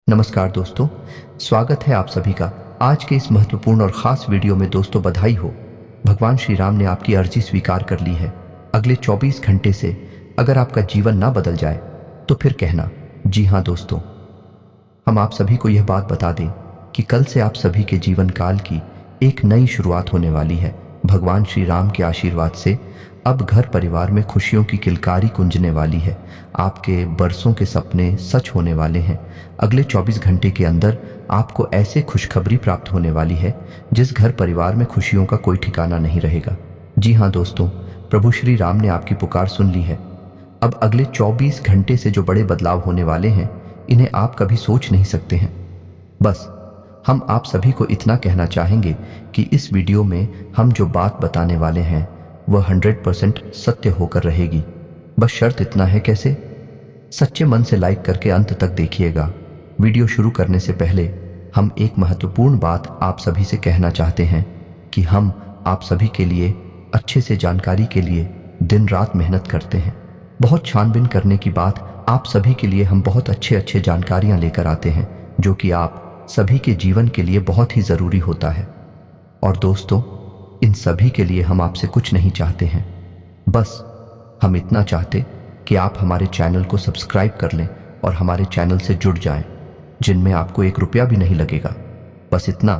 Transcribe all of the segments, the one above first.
नमस्कार दोस्तों, स्वागत है आप सभी का आज के इस महत्वपूर्ण और खास वीडियो में। दोस्तों बधाई हो, भगवान श्री राम ने आपकी अर्जी स्वीकार कर ली है। अगले 24 घंटे से अगर आपका जीवन ना बदल जाए तो फिर कहना। जी हाँ दोस्तों, हम आप सभी को यह बात बता दें कि कल से आप सभी के जीवन काल की एक नई शुरुआत होने वाली है। भगवान श्री राम के आशीर्वाद से अब घर परिवार में खुशियों की किलकारी गुंजने वाली है। आपके बरसों के सपने सच होने वाले हैं। अगले 24 घंटे के अंदर आपको ऐसे खुशखबरी प्राप्त होने वाली है जिस घर परिवार में खुशियों का कोई ठिकाना नहीं रहेगा। जी हाँ दोस्तों, प्रभु श्री राम ने आपकी पुकार सुन ली है। अब अगले 24 घंटे से जो बड़े बदलाव होने वाले हैं, इन्हें आप कभी सोच नहीं सकते हैं। बस हम आप सभी को इतना कहना चाहेंगे कि इस वीडियो में हम जो बात बताने वाले हैं वह 100% सत्य होकर रहेगी। बस शर्त इतना है, कैसे? सच्चे मन से लाइक करके अंत तक देखिएगा। वीडियो शुरू करने से पहले हम एक महत्वपूर्ण बात आप सभी से कहना चाहते हैं कि हम आप सभी के लिए अच्छे से जानकारी के लिए दिन रात मेहनत करते हैं। बहुत छानबीन करने की बात आप सभी के लिए हम बहुत अच्छे जानकारियां लेकर आते हैं जो कि आप सभी के जीवन के लिए बहुत ही ज़रूरी होता है। और दोस्तों, इन सभी के लिए हम आपसे कुछ नहीं चाहते हैं, बस हम इतना चाहते कि आप हमारे चैनल को सब्सक्राइब कर लें और हमारे चैनल से जुड़ जाएं, जिनमें आपको 1 रुपया भी नहीं लगेगा। बस इतना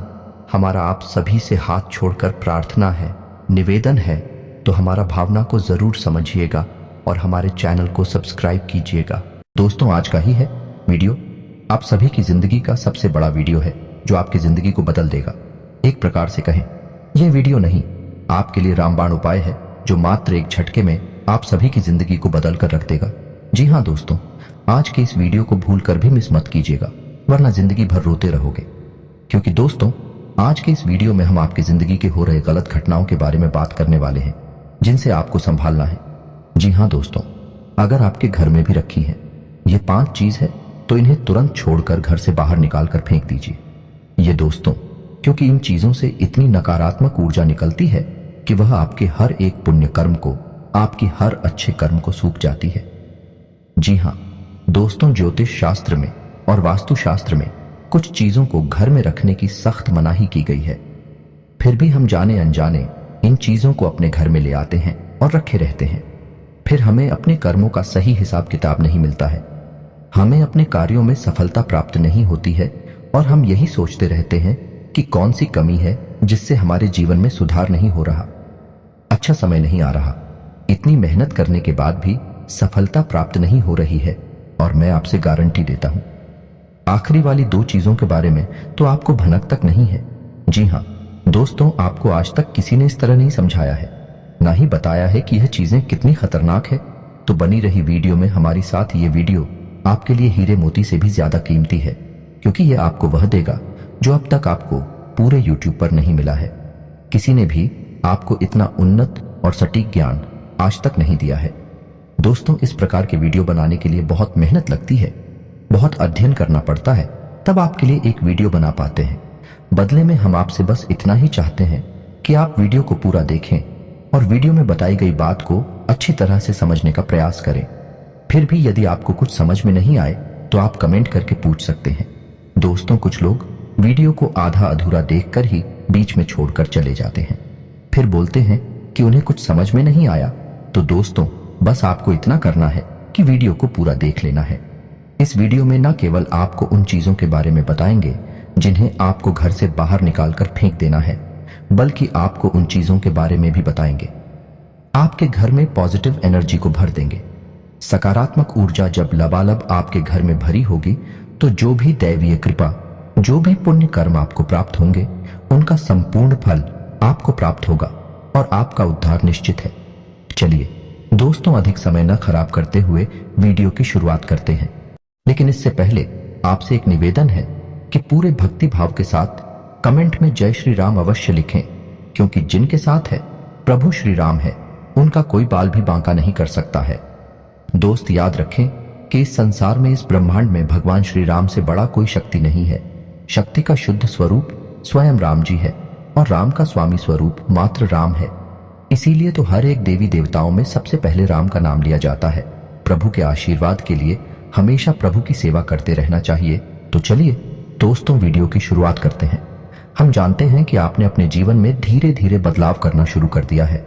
हमारा आप सभी से हाथ छोड़कर प्रार्थना है, निवेदन है। तो हमारा भावना को ज़रूर समझिएगा और हमारे चैनल को सब्सक्राइब कीजिएगा। दोस्तों, आज का ही है वीडियो आप सभी की जिंदगी का सबसे बड़ा वीडियो है जो आपकी जिंदगी को बदल देगा। एक प्रकार से कहें, यह वीडियो नहीं, आपके लिए रामबाण उपाय है जो मात्र एक झटके में आप सभी की जिंदगी को बदल कर रख देगा। जी हाँ दोस्तों, आज के इस वीडियो को भूल कर भी मिस मत कीजिएगा, वरना जिंदगी भर रोते रहोगे। क्योंकि दोस्तों, आज के इस वीडियो में हम आपकी जिंदगी के हो रहे गलत घटनाओं के बारे में बात करने वाले हैं जिनसे आपको संभालना है। जी हाँ दोस्तों, अगर आपके घर में भी रखी है ये 5 चीज है तो इन्हें तुरंत छोड़कर घर से बाहर निकाल कर फेंक दीजिए। ये दोस्तों, क्योंकि इन चीजों से इतनी नकारात्मक ऊर्जा निकलती है कि वह आपके हर एक पुण्य कर्म को, आपकी हर अच्छे कर्म को सूख जाती है। जी हाँ दोस्तों, ज्योतिष शास्त्र में और वास्तु शास्त्र में कुछ चीजों को घर में रखने की सख्त मनाही की गई है। फिर भी हम जाने अनजाने इन चीजों को अपने घर में ले आते हैं और रखे रहते हैं। फिर हमें अपने कर्मों का सही हिसाब किताब नहीं मिलता है, हमें अपने कार्यों में सफलता प्राप्त नहीं होती है और हम यही सोचते रहते हैं कि कौन सी कमी है जिससे हमारे जीवन में सुधार नहीं हो रहा, अच्छा समय नहीं आ रहा। इतनी मेहनत करने के बाद भी सफलता प्राप्त नहीं हो रही है और मैं आपसे गारंटी देता हूं, आखिरी वाली 2 चीजों के बारे में तो आपको भनक तक नहीं है। जी हाँ दोस्तों, आपको आज तक किसी ने इस तरह नहीं समझाया है, ना ही बताया है कि यह चीजें कितनी खतरनाक है। तो बनी रही वीडियो में हमारी साथ ये वीडियो आपके लिए हीरे मोती से भी ज्यादा कीमती है, क्योंकि यह आपको वह देगा जो अब तक आपको पूरे YouTube पर नहीं मिला है। किसी ने भी आपको इतना उन्नत और सटीक ज्ञान आज तक नहीं दिया है। दोस्तों, इस प्रकार के वीडियो बनाने के लिए बहुत मेहनत लगती है, बहुत अध्ययन करना पड़ता है, तब आपके लिए एक वीडियो बना पाते हैं। बदले में हम आपसे बस इतना ही चाहते हैं कि आप वीडियो को पूरा देखें और वीडियो में बताई गई बात को अच्छी तरह से समझने का प्रयास करें। फिर भी यदि आपको कुछ समझ में नहीं आए तो आप कमेंट करके पूछ सकते हैं। दोस्तों, कुछ लोग वीडियो को आधा अधूरा देखकर ही बीच में छोड़कर चले जाते हैं, फिर बोलते हैं कि उन्हें कुछ समझ में नहीं आया। तो दोस्तों, बस आपको इतना करना है कि वीडियो को पूरा देख लेना है। इस वीडियो में न केवल आपको उन चीजों के बारे में बताएंगे जिन्हें आपको घर से बाहर निकालकर फेंक देना है, बल्कि आपको उन चीजों के बारे में भी बताएंगे आपके घर में पॉजिटिव एनर्जी को भर देंगे। सकारात्मक ऊर्जा जब लबालब आपके घर में भरी होगी तो जो भी दैवीय कृपा, जो भी पुण्य कर्म आपको प्राप्त होंगे, उनका संपूर्ण फल आपको प्राप्त होगा और आपका उद्धार निश्चित है। चलिए दोस्तों, अधिक समय न खराब करते हुए वीडियो की शुरुआत करते हैं। लेकिन इससे पहले आपसे एक निवेदन है कि पूरे भक्ति भाव के साथ कमेंट में जय श्री राम अवश्य लिखें, क्योंकि जिनके साथ है प्रभु श्री राम है, उनका कोई बाल भी बांका नहीं कर सकता है। दोस्त, याद रखें कि इस संसार में, इस ब्रह्मांड में भगवान श्री राम से बड़ा कोई शक्ति नहीं है। शक्ति का शुद्ध स्वरूप स्वयं राम जी है और राम का स्वामी स्वरूप मात्र राम है। इसीलिए तो हर एक देवी देवताओं में सबसे पहले राम का नाम लिया जाता है। प्रभु के आशीर्वाद के लिए हमेशा प्रभु की सेवा करते रहना चाहिए तो चलिए दोस्तों, वीडियो की शुरुआत करते हैं। हम जानते हैं कि आपने अपने जीवन में धीरे धीरे बदलाव करना शुरू कर दिया है।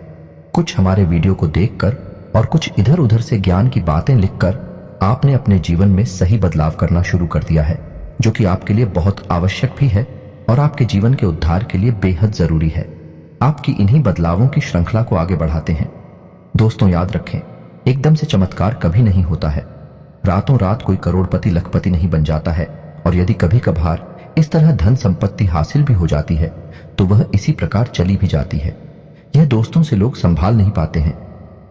कुछ हमारे वीडियो को देखकर और कुछ इधर उधर से ज्ञान की बातें लिखकर आपने अपने जीवन में सही बदलाव करना शुरू कर दिया है, जो कि आपके लिए बहुत आवश्यक भी है और आपके जीवन के उद्धार के लिए बेहद जरूरी है। आपकी इन्हीं बदलावों की श्रृंखला को आगे बढ़ाते हैं। दोस्तों याद रखें, एकदम से चमत्कार कभी नहीं होता है। रातों रात कोई करोड़पति लखपति नहीं बन जाता है, और यदि कभी कभार इस तरह धन संपत्ति हासिल भी हो जाती है तो वह इसी प्रकार चली भी जाती है। यह दोस्तों से लोग संभाल नहीं पाते हैं।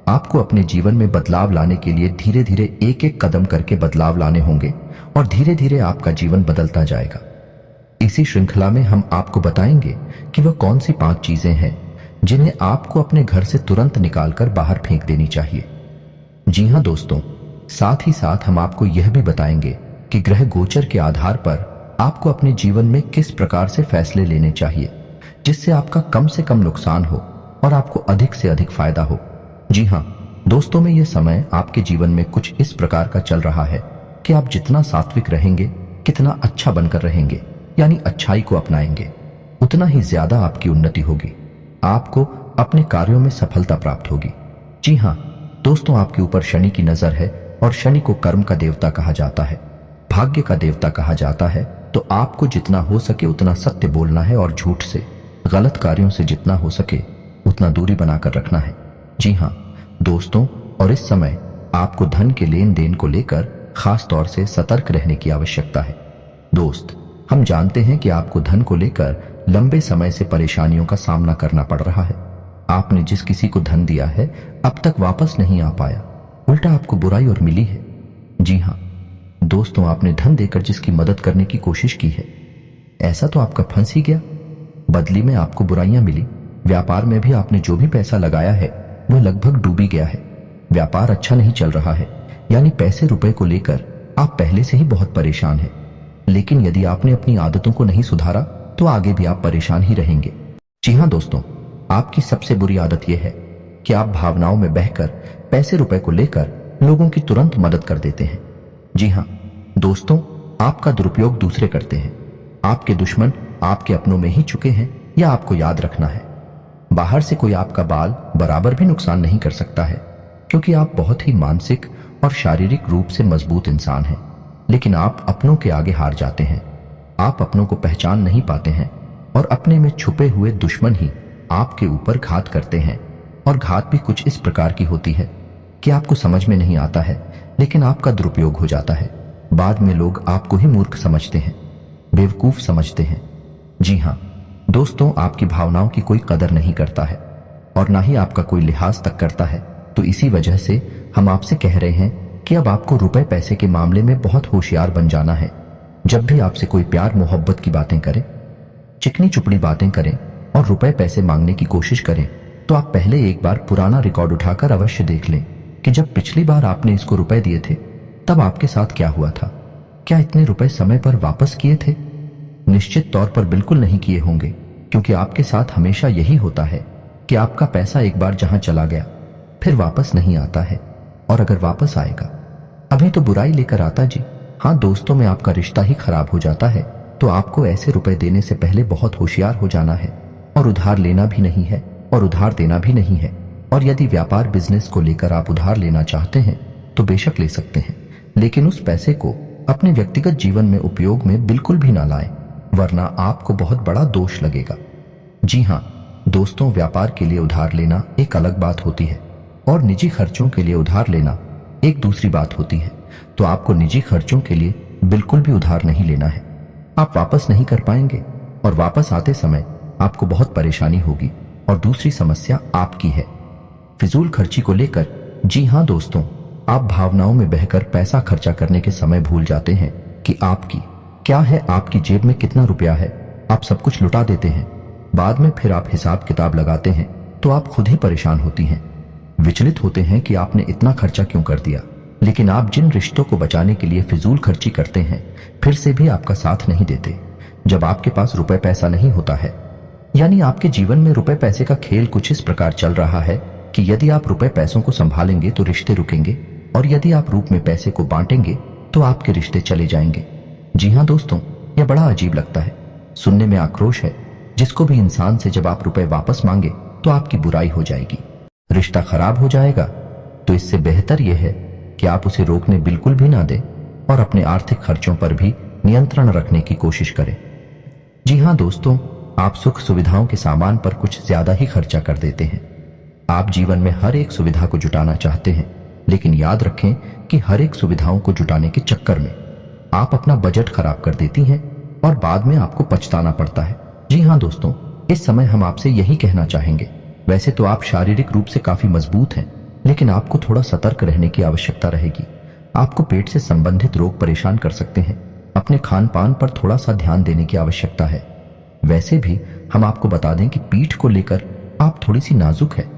आपको अपने जीवन में बदलाव लाने के लिए धीरे धीरे एक एक कदम करके बदलाव लाने होंगे और धीरे धीरे आपका जीवन बदलता जाएगा। इसी श्रृंखला में हम आपको बताएंगे कि वह कौन सी 5 चीजें हैं जिन्हें आपको अपने घर से तुरंत निकालकर बाहर फेंक देनी चाहिए। जी हां दोस्तों, साथ ही साथ हम आपको यह भी बताएंगे कि ग्रह गोचर के आधार पर आपको अपने जीवन में किस प्रकार से फैसले लेने चाहिए जिससे आपका कम से कम नुकसान हो और आपको अधिक से अधिक फायदा हो। जी हां दोस्तों, में यह समय आपके जीवन में कुछ इस प्रकार का चल रहा है कि आप जितना सात्विक रहेंगे, कितना अच्छा बनकर रहेंगे, यानी अच्छाई को अपनाएंगे, उतना ही ज्यादा आपकी उन्नति होगी। आपको अपने कार्यों में सफलता प्राप्त होगी। जी हां दोस्तों, आपके ऊपर शनि की नजर है और शनि को कर्म का देवता कहा जाता है, भाग्य का देवता कहा जाता है। तो आपको जितना हो सके उतना सत्य बोलना है और झूठ से, गलत कार्यों से जितना हो सके उतना दूरी बनाकर रखना है। जी हां दोस्तों, और इस समय आपको धन के लेन देन को लेकर खास तौर से सतर्क रहने की आवश्यकता है। दोस्त, हम जानते हैं कि आपको धन को लेकर लंबे समय से परेशानियों का सामना करना पड़ रहा है। आपने जिस किसी को धन दिया है अब तक वापस नहीं आ पाया, उल्टा आपको बुराई और मिली है। जी हां दोस्तों, आपने धन देकर जिसकी मदद करने की कोशिश की है, ऐसा तो आपका फंस ही गया। बदली में आपको बुराइयां मिली। व्यापार में भी आपने जो भी पैसा लगाया है वह लगभग डूबी गया है। व्यापार अच्छा नहीं चल रहा है, यानी पैसे रुपए को लेकर आप पहले से ही बहुत परेशान हैं। लेकिन यदि आपने अपनी आदतों को नहीं सुधारा तो आगे भी आप परेशान ही रहेंगे। जी हां दोस्तों, आपकी सबसे बुरी आदत यह है कि आप भावनाओं में बहकर पैसे रुपए को लेकर लोगों की तुरंत मदद कर देते हैं। जी हां दोस्तों, आपका दुरुपयोग दूसरे करते हैं। आपके दुश्मन आपके अपनों में ही चुके हैं, यह आपको याद रखना है। बाहर से कोई आपका बाल बराबर भी नुकसान नहीं कर सकता है, क्योंकि आप बहुत ही मानसिक और शारीरिक रूप से मजबूत इंसान हैं। लेकिन आप अपनों के आगे हार जाते हैं। आप अपनों को पहचान नहीं पाते हैं और अपने में छुपे हुए दुश्मन ही आपके ऊपर घात करते हैं। और घात भी कुछ इस प्रकार की होती है कि आपको समझ में नहीं आता है, लेकिन आपका दुरुपयोग हो जाता है। बाद में लोग आपको ही मूर्ख समझते हैं, बेवकूफ समझते हैं। जी हां दोस्तों, आपकी भावनाओं की कोई कदर नहीं करता है और ना ही आपका कोई लिहाज तक करता है। तो इसी वजह से हम आपसे कह रहे हैं कि अब आपको रुपए पैसे के मामले में बहुत होशियार बन जाना है। जब भी आपसे कोई प्यार मोहब्बत की बातें करे, चिकनी चुपड़ी बातें करें और रुपए पैसे मांगने की कोशिश करें, तो आप पहले एक बार पुराना रिकॉर्ड उठाकर अवश्य देख लें कि जब पिछली बार आपने इसको रुपए दिए थे तब आपके साथ क्या हुआ था। क्या इतने रुपए समय पर वापस किए थे? निश्चित तौर पर बिल्कुल नहीं किए होंगे, क्योंकि आपके साथ हमेशा यही होता है कि आपका पैसा एक बार जहां चला गया फिर वापस नहीं आता है, और अगर वापस आएगा अभी तो बुराई लेकर आता। जी हां दोस्तों, में आपका रिश्ता ही खराब हो जाता है। तो आपको ऐसे रुपए देने से पहले बहुत होशियार हो जाना है, और उधार लेना भी नहीं है और उधार देना भी नहीं है। और यदि व्यापार बिजनेस को लेकर आप उधार लेना चाहते हैं तो बेशक ले सकते हैं, लेकिन उस पैसे को अपने व्यक्तिगत जीवन में उपयोग में बिल्कुल भी ना लाएं, वरना आपको बहुत बड़ा दोष लगेगा। जी हां दोस्तों, व्यापार के लिए उधार लेना एक अलग बात होती है और निजी खर्चों के लिए उधार लेना एक दूसरी बात होती है। तो आपको निजी खर्चों के लिए बिल्कुल भी उधार नहीं लेना है। आप वापस नहीं कर पाएंगे और वापस आते समय आपको बहुत परेशानी होगी। और दूसरी समस्या आपकी है फिजूल खर्ची को लेकर। जी हां दोस्तों, आप भावनाओं में बहकर पैसा खर्चा करने के समय भूल जाते हैं कि आपकी क्या है, आपकी जेब में कितना रुपया है। आप सब कुछ लुटा देते हैं। बाद में फिर आप हिसाब किताब लगाते हैं तो आप खुद ही परेशान होती हैं, विचलित होते हैं कि आपने इतना खर्चा क्यों कर दिया। लेकिन आप जिन रिश्तों को बचाने के लिए फिजूल खर्ची करते हैं फिर से भी आपका साथ नहीं देते। जब आपके पास रुपए पैसा नहीं होता है, यानी आपके जीवन में रुपए पैसे का खेल कुछ इस प्रकार चल रहा है कि यदि आप रुपए पैसों को संभालेंगे तो रिश्ते रुकेंगे, और यदि आप रूप में पैसे को बांटेंगे तो आपके रिश्ते चले जाएंगे। जी हाँ दोस्तों, यह बड़ा अजीब लगता है, सुनने में आक्रोश है। जिसको भी इंसान से जब आप रुपए वापस मांगे तो आपकी बुराई हो जाएगी, रिश्ता खराब हो जाएगा। तो इससे बेहतर यह है कि आप उसे रोकने बिल्कुल भी ना दें और अपने आर्थिक खर्चों पर भी नियंत्रण रखने की कोशिश करें। जी हाँ दोस्तों, आप सुख सुविधाओं के सामान पर कुछ ज्यादा ही खर्चा कर देते हैं। आप जीवन में हर एक सुविधा को जुटाना चाहते हैं, लेकिन याद रखें कि हर एक सुविधाओं को जुटाने के चक्कर में आप अपना बजट खराब कर देती हैं और बाद में आपको पछताना पड़ता है। जी हाँ दोस्तों, इस समय हम आपसे यही कहना चाहेंगे, वैसे तो आप शारीरिक रूप से काफी मजबूत हैं, लेकिन आपको थोड़ा सतर्क रहने की आवश्यकता रहेगी। आपको पेट से संबंधित रोग परेशान कर सकते हैं। अपने खान पान पर थोड़ा सा ध्यान देने की आवश्यकता है। वैसे भी हम आपको बता दें कि पीठ को लेकर आप थोड़ी सी नाजुक है।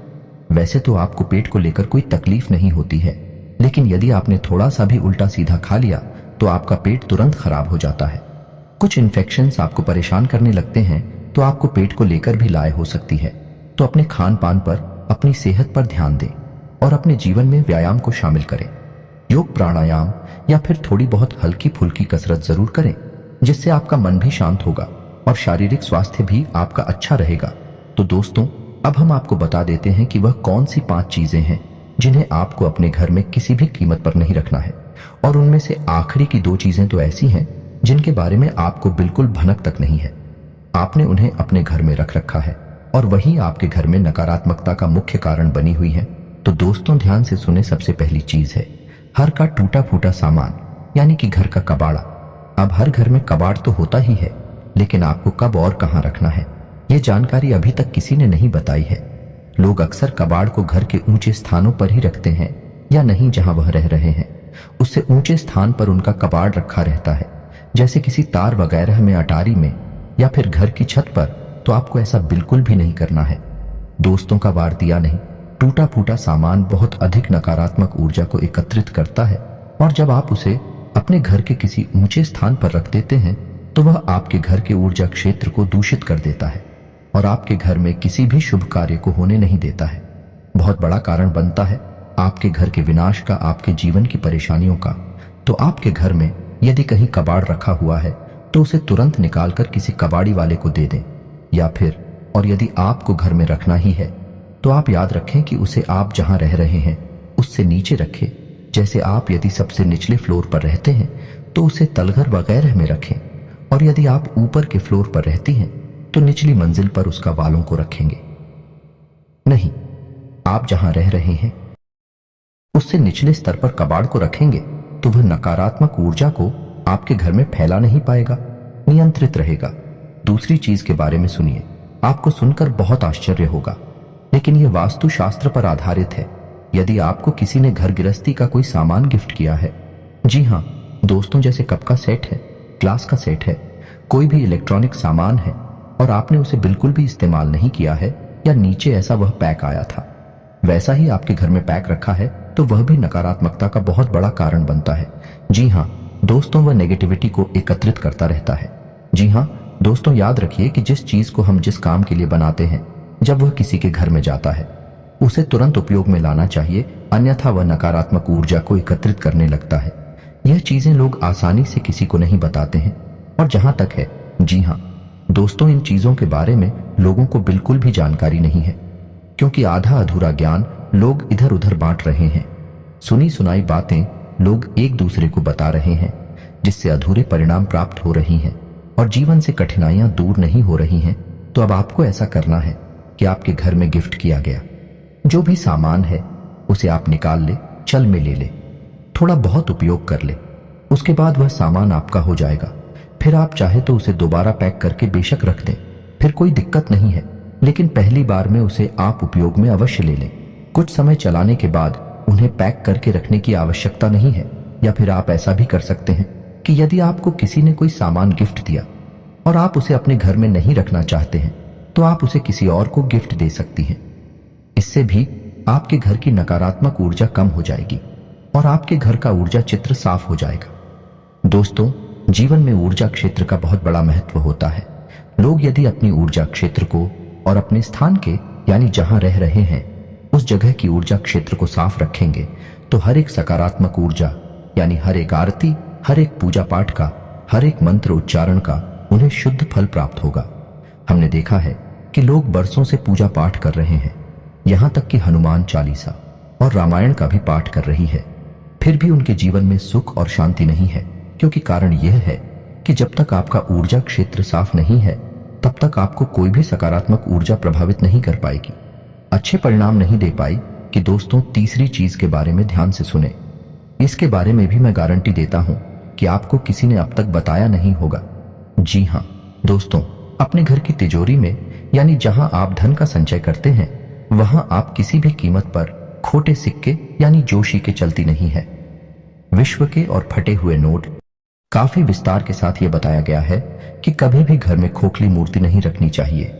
वैसे तो आपको पेट को लेकर कोई तकलीफ नहीं होती है, लेकिन यदि आपने थोड़ा सा भी उल्टा सीधा खा लिया तो आपका पेट तुरंत खराब हो जाता है। कुछ इन्फेक्शंस आपको परेशान करने लगते हैं तो आपको पेट को लेकर भी लाए हो सकती है। तो अपने खान पान पर, अपनी सेहत पर ध्यान दें और अपने जीवन में व्यायाम को शामिल करें। योग, प्राणायाम या फिर थोड़ी बहुत हल्की फुल्की कसरत जरूर करें, जिससे आपका मन भी शांत होगा और शारीरिक स्वास्थ्य भी आपका अच्छा रहेगा। तो दोस्तों, अब हम आपको बता देते हैं कि वह कौन सी 5 चीजें हैं जिन्हें आपको अपने घर में किसी भी कीमत पर नहीं रखना है। और उनमें से आखिरी की 2 चीजें तो ऐसी हैं जिनके बारे में आपको बिल्कुल भनक तक नहीं है। आपने उन्हें अपने घर में रख रखा है और वही आपके घर में नकारात्मकता का मुख्य कारण बनी हुई है। तो दोस्तों, ध्यान से सुने। सबसे पहली चीज है घर का टूटा फूटा सामान, यानी कि घर का कबाड़ा। अब हर घर में कबाड़ तो होता ही है, लेकिन आपको कब और कहां रखना है, यह जानकारी अभी तक किसी ने नहीं बताई है। लोग अक्सर कबाड़ को घर के ऊंचे स्थानों पर ही रखते हैं, या नहीं जहां वह रह रहे हैं उससे ऊंचे स्थान पर उनका कबाड़ रखा रहता है, जैसे किसी तार वगैरह में, अटारी में या फिर घर की छत पर। तो आपको ऐसा बिल्कुल भी नहीं करना है। दोस्तों का वार दिया नहीं। टूटा फूटा सामान बहुत अधिक नकारात्मक ऊर्जा को एकत्रित करता है और जब आप उसे अपने घर के किसी ऊंचे स्थान पर रख देते हैं तो वह आपके घर के ऊर्जा क्षेत्र को दूषित कर देता है और आपके घर में किसी भी शुभ कार्य को होने नहीं देता है। बहुत बड़ा कारण बनता है आपके घर के विनाश का, आपके जीवन की परेशानियों का। तो आपके घर में यदि कहीं कबाड़ रखा हुआ है तो उसे तुरंत निकालकर किसी कबाड़ी वाले को दे दें, या फिर और यदि आपको घर में रखना ही है तो आप याद रखें कि उसे आप जहां रह रहे हैं उससे नीचे रखें। जैसे आप यदि सबसे निचले फ्लोर पर रहते हैं तो उसे तलघर वगैरह में रखें, और यदि आप ऊपर के फ्लोर पर रहती हैं तो निचली मंजिल पर उसका वालों को रखेंगे। नहीं, आप जहां रह रहे हैं उससे निचले स्तर पर कबाड़ को रखेंगे तो वह नकारात्मक ऊर्जा को आपके घर में फैला नहीं पाएगा, नियंत्रित रहेगा। दूसरी चीज के बारे में सुनिए, आपको सुनकर बहुत आश्चर्य होगा, लेकिन यह वास्तुशास्त्र पर आधारित है। यदि आपको किसी ने घर गृहस्थी का कोई सामान गिफ्ट किया है, जी हां दोस्तों, जैसे कप का सेट है, ग्लास का सेट है, कोई भी इलेक्ट्रॉनिक सामान है, और आपने उसे बिल्कुल भी इस्तेमाल नहीं किया है, या नीचे ऐसा वह पैक आया था वैसा ही आपके घर में पैक रखा है, तो वह भी नकारात्मकता का बहुत बड़ा कारण बनता है। जी हां दोस्तों, वह नेगेटिविटी को एकत्रित करता रहता है। जी हां दोस्तों, याद रखिए कि जिस चीज को हम जिस काम के लिए बनाते हैं, जब वह किसी के घर में जाता है उसे तुरंत उपयोग में लाना चाहिए, अन्यथा वह नकारात्मक ऊर्जा को एकत्रित करने लगता है। यह चीजें लोग आसानी से किसी को नहीं बताते हैं, और जहां तक है, जी हां दोस्तों, इन चीजों के बारे में लोगों को बिल्कुल भी जानकारी नहीं है, क्योंकि आधा अधूरा ज्ञान लोग इधर उधर बांट रहे हैं। सुनी सुनाई बातें लोग एक दूसरे को बता रहे हैं, जिससे अधूरे परिणाम प्राप्त हो रही हैं और जीवन से कठिनाइयां दूर नहीं हो रही हैं। तो अब आपको ऐसा करना है कि आपके घर में गिफ्ट किया गया जो भी सामान है उसे आप निकाल ले, चल में ले ले, थोड़ा बहुत उपयोग कर ले, उसके बाद वह सामान आपका हो जाएगा। फिर आप चाहे तो उसे दोबारा पैक करके बेशक रख दें, फिर कोई दिक्कत नहीं है, लेकिन पहली बार में उसे आप उपयोग में अवश्य ले लें। कुछ समय चलाने के बाद उन्हें पैक करके रखने की आवश्यकता नहीं है। या फिर आप ऐसा भी कर सकते हैं कि यदि आपको किसी ने कोई सामान गिफ्ट दिया और आप उसे अपने घर में नहीं रखना चाहते हैं, तो आप उसे किसी और को गिफ्ट दे सकती हैं। इससे भी आपके घर की नकारात्मक ऊर्जा कम हो जाएगी और आपके घर का ऊर्जा चित्र साफ हो जाएगा। दोस्तों, जीवन में ऊर्जा क्षेत्र का बहुत बड़ा महत्व होता है। लोग यदि अपनी ऊर्जा क्षेत्र को और अपने स्थान के, यानी जहां रह रहे हैं, उस जगह की ऊर्जा क्षेत्र को साफ रखेंगे, तो हर एक सकारात्मक ऊर्जा, यानी हर एक आरती, हर एक पूजा पाठ का, हर एक मंत्र उच्चारण का उन्हें शुद्ध फल प्राप्त होगा। हमने देखा है कि लोग बरसों से पूजा पाठ कर रहे हैं, यहां तक कि हनुमान चालीसा और रामायण का भी पाठ कर रही है, फिर भी उनके जीवन में सुख और शांति नहीं है। क्योंकि कारण यह है कि जब तक आपका ऊर्जा क्षेत्र साफ नहीं है, तब तक आपको कोई भी सकारात्मक ऊर्जा प्रभावित नहीं कर पाएगी, अच्छे परिणाम नहीं दे पाई। कि दोस्तों, तीसरी चीज के बारे में ध्यान से सुने। इसके बारे में भी मैं गारंटी देता हूं कि आपको किसी ने अब तक बताया नहीं होगा। जी हां दोस्तों, अपने घर की तिजोरी में, यानी जहां आप धन का संचय करते हैं, वहां आप किसी भी कीमत पर खोटे सिक्के यानी जोशी के चलती नहीं है। विश्व के और फटे हुए नोट, काफी विस्तार के साथ यह बताया गया है कि कभी भी घर में खोखली मूर्ति नहीं रखनी चाहिए।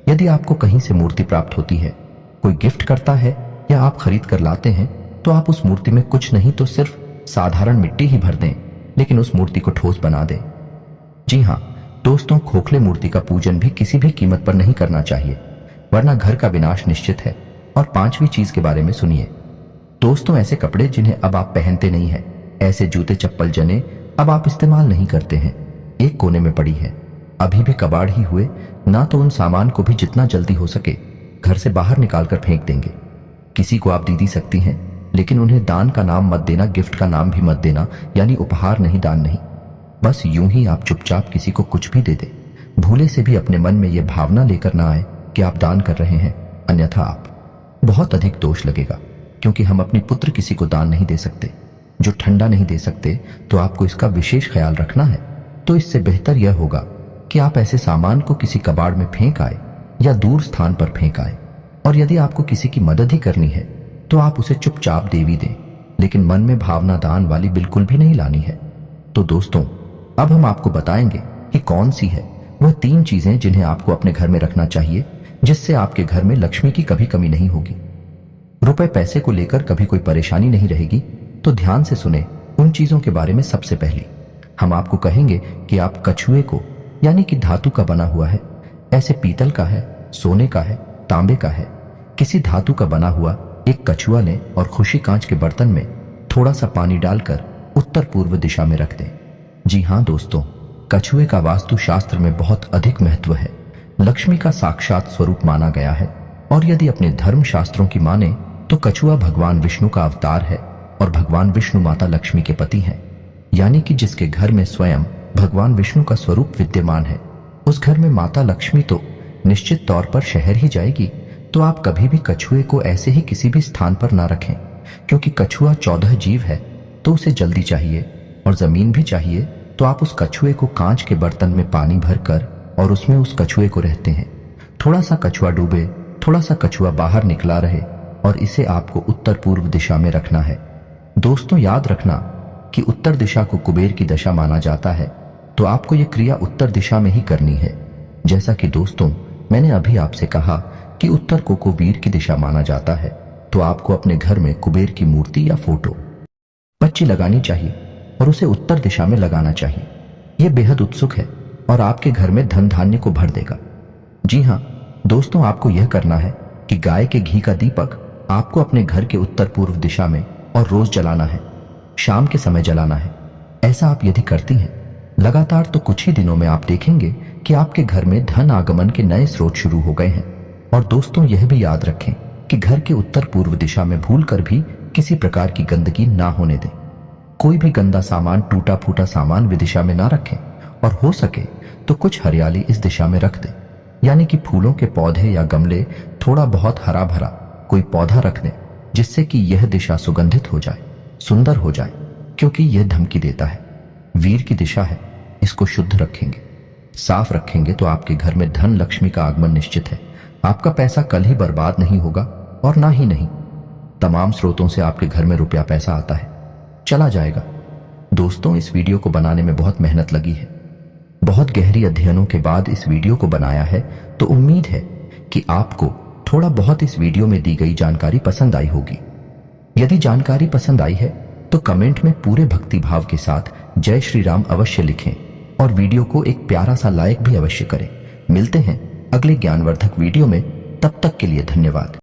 यदि आपको कहीं से मूर्ति प्राप्त होती है, कोई गिफ्ट करता है या आप खरीद कर लाते हैं, तो आप उस मूर्ति में कुछ नहीं तो सिर्फ साधारण मिट्टी ही भर दें, लेकिन उस मूर्ति को ठोस बना दें। जी हां दोस्तों, खोखले मूर्ति का पूजन भी किसी भी कीमत पर नहीं करना चाहिए, वरना घर का विनाश निश्चित है। और पांचवी चीज के बारे में सुनिए दोस्तों, ऐसे कपड़े जिन्हें अब आप पहनते नहीं हैं, ऐसे जूते चप्पल जने अब आप इस्तेमाल नहीं करते हैं, एक कोने में पड़ी है, अभी भी कबाड़ ही हुए ना, तो उन सामान को भी जितना जल्दी हो सके घर से बाहर निकालकर फेंक देंगे। किसी को आप दे सकती हैं, लेकिन उन्हें दान का नाम मत देना, गिफ्ट का नाम भी मत देना, यानी उपहार नहीं, दान नहीं। बस यूं ही आप चुपचाप किसी को कुछ भी दे दे, भूले से भी अपने मन में यह भावना लेकर ना आए कि आप दान कर रहे हैं, अन्यथा आप बहुत अधिक दोष लगेगा। क्योंकि हम अपने पुत्र किसी को दान नहीं दे सकते, जो ठंडा नहीं दे सकते, तो आपको इसका विशेष ख्याल रखना है। तो इससे बेहतर यह होगा कि आप ऐसे सामान को किसी कबाड़ में फेंक आए या दूर स्थान पर फेंक आए। और यदि आपको किसी की मदद ही करनी है, तो आप उसे चुपचाप दे भी दें, लेकिन मन में भावना दान वाली बिल्कुल भी नहीं लानी है। तो दोस्तों, अब हम आपको बताएंगे कि कौन सी है वह 3 चीजें जिन्हें आपको अपने घर में रखना चाहिए, जिससे आपके घर में लक्ष्मी की कभी कमी नहीं होगी, रुपए पैसे को लेकर कभी कोई परेशानी नहीं रहेगी। तो ध्यान से सुने उन चीजों के बारे में। सबसे पहली हम आपको कहेंगे कि आप कछुए को, यानी कि धातु का बना हुआ है, ऐसे पीतल का है, सोने का है, तांबे का है, किसी धातु का बना हुआ एक कछुआ लें और खुशी कांच के बर्तन में थोड़ा सा पानी डालकर उत्तर पूर्व दिशा में रख दें। जी हां दोस्तों, कछुए का वास्तु शास्त्र में बहुत अधिक महत्व है, लक्ष्मी का साक्षात स्वरूप माना गया है। और यदि अपने धर्म शास्त्रों की माने तो कछुआ भगवान विष्णु का अवतार है और भगवान विष्णु माता लक्ष्मी के पति हैं। यानी कि जिसके घर में स्वयं भगवान विष्णु का स्वरूप विद्यमान है, उस घर में माता लक्ष्मी तो निश्चित तौर पर शहर ही जाएगी। तो आप कभी भी कछुए को ऐसे ही किसी भी स्थान पर ना रखें, क्योंकि कछुआ 14 जीव है, तो उसे जल्दी चाहिए और जमीन भी चाहिए। तो आप उस कछुए को कांच के बर्तन में पानी भरकर और उसमें उस कछुए को रहते हैं। थोड़ा सा कछुआ डूबे, थोड़ा सा कछुआ बाहर निकला रहे, और इसे आपको उत्तर पूर्व दिशा में रखना है। दोस्तों, याद रखना कि उत्तर दिशा को कुबेर की दशा माना जाता है, तो आपको यह क्रिया उत्तर दिशा में ही करनी है। जैसा कि दोस्तों मैंने अभी आपसे कहा कि उत्तर को वीर की दिशा माना जाता है, तो आपको अपने घर में कुबेर की मूर्ति या फोटो बच्ची लगानी चाहिए और उसे उत्तर दिशा में लगाना चाहिए। यह बेहद उत्सुक है और आपके घर में धन धान्य को भर देगा। जी हां दोस्तों, आपको यह करना है कि गाय के घी का दीपक आपको अपने घर के उत्तर पूर्व दिशा में और रोज जलाना है, शाम के समय जलाना है। ऐसा आप यदि करती हैं लगातार, तो कुछ ही दिनों में आप देखेंगे कि आपके घर में धन आगमन के नए स्रोत शुरू हो गए हैं। और दोस्तों, यह भी याद रखें कि घर के उत्तर पूर्व दिशा में भूलकर भी किसी प्रकार की गंदगी ना होने दें। कोई भी गंदा सामान, टूटा फूटा सामान विदिशा में ना रखें, और हो सके तो कुछ हरियाली इस दिशा में रख दें। यानी कि फूलों के पौधे या गमले, थोड़ा बहुत हरा भरा कोई पौधा रख दें, जिससे कि यह दिशा सुगंधित हो जाए, सुंदर हो जाए। क्योंकि यह धमकी देता है, वीर की दिशा है, इसको शुद्ध रखेंगे, साफ रखेंगे, तो आपके घर में धन लक्ष्मी का आगमन निश्चित है। आपका पैसा कल ही बर्बाद नहीं होगा, और ना ही नहीं, तमाम स्रोतों से आपके घर में रुपया पैसा आता है, चला जाएगा। दोस्तों, इस वीडियो को बनाने में बहुत मेहनत लगी है, बहुत गहरी अध्ययनों के बाद इस वीडियो को बनाया है। तो उम्मीद है कि आपको थोड़ा बहुत इस वीडियो में दी गई जानकारी पसंद आई होगी। यदि जानकारी पसंद आई है तो कमेंट में पूरे भक्ति भाव के साथ जय श्री राम अवश्य लिखें, और वीडियो को एक प्यारा सा लाइक भी अवश्य करें। मिलते हैं अगले ज्ञानवर्धक वीडियो में, तब तक के लिए धन्यवाद।